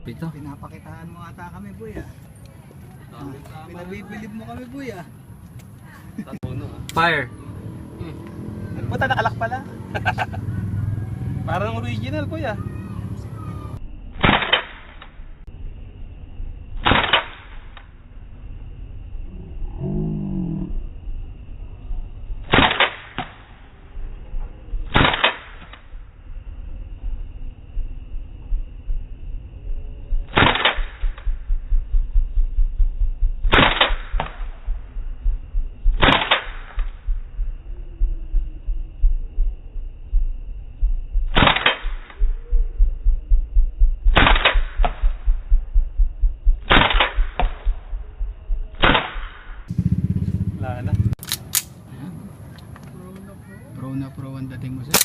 Ito. Pinapakitaan mo ata kami, boy ah. Pinabibilib mo kami, boy ah. Fire. Nagpunta nakalak pala. Parang original, boy ah. Wala na. Pro na pro ang dating mo sir.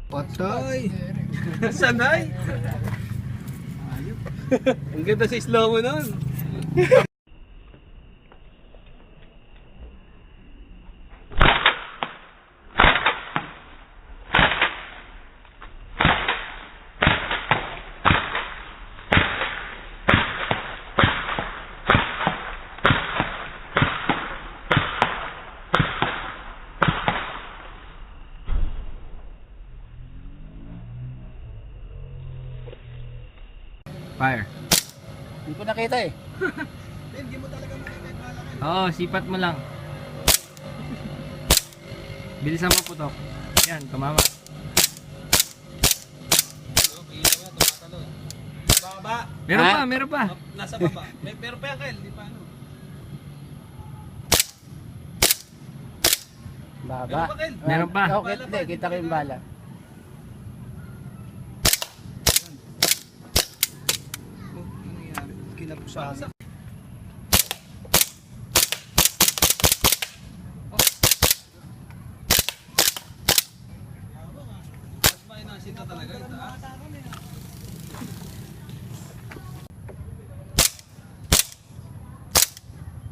Patay! Sanay! Ang ganda sa slow mo nun. Fire. Hindi ko nakita eh. Oo, sipat mo lang. Bilisan mo putok. Yan, tumama. Baba. Meron pa, meron pa. Nasa baba. Meron pa yan, Kyle. Di pa ano. Baba. Meron pa. Okay, hindi, kita ko yung bala. Kinapusan.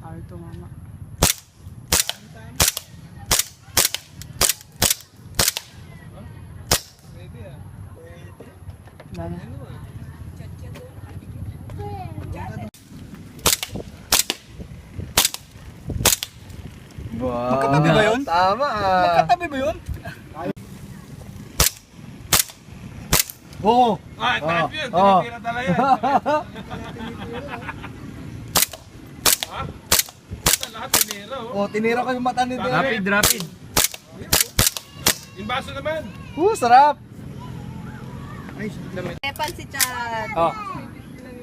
Alto mama. Lala. Wow. Magkatabi ba yun? Tama ah. Magkatabi ba yun? Oo. Ah, type yun. Tinitira talaga yan. Ha? Ito lahat tinira oh. Oh, tinira ko yung mata ni Derek. Rapid, rapid. Yung baso naman. Sarap. Epan si Chad. Oh.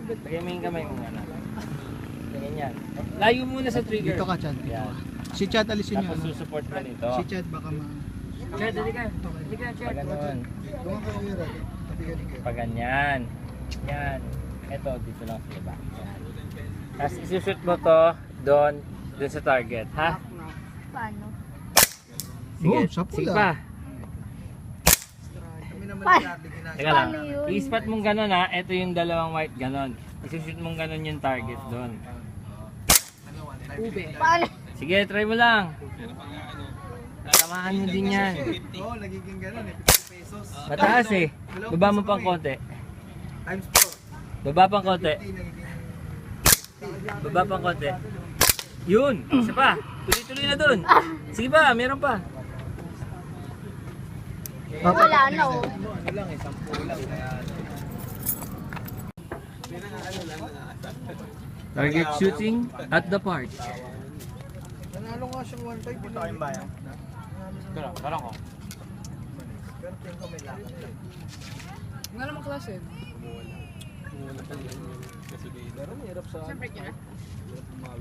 Lagyan mo yung kamay mo nga. Ganyan yan. Layo muna sa trigger. Dito ka, Chad. Yan. Si Chad alisin niyo. Tapos susupport mo nito. Si Chad baka ma... Chad, halika. Halika, Chad. Pag ganun. Doon ka kaya. Pag ganyan. Yan. Ito, dito lang sa iba. Yan. Tapos isushoot mo to doon sa target. Ha? Paano? Sige. Oh, sa pula. Sige pa. Paano? Teka lang. Paano yun? I-spot mong gano'n ha. Ito yung dalawang white gano'n. Isushoot mong gano'n yung target doon. Paano? Sige, try mo lang. Tamahan mo din yan. Oo, nagiging gano'n eh. 50 pesos. Mataas eh. Baba mo pang konti. Times Baba pang konti. 4. Nagiging... Baba pang konti. Yun! Isa pa. Tuloy-tuloy na dun. Sige pa, meron pa. Wala na oh. Ano lang eh, 10 lang. Kaya... Target shooting at the park. Nanalo nga siyang 1.5. Punta kayong bayan. Parang ko. Pero tingin ko may lakad. Nga naman klase. Pero mahirap sa... Siyempre kaya. Hirap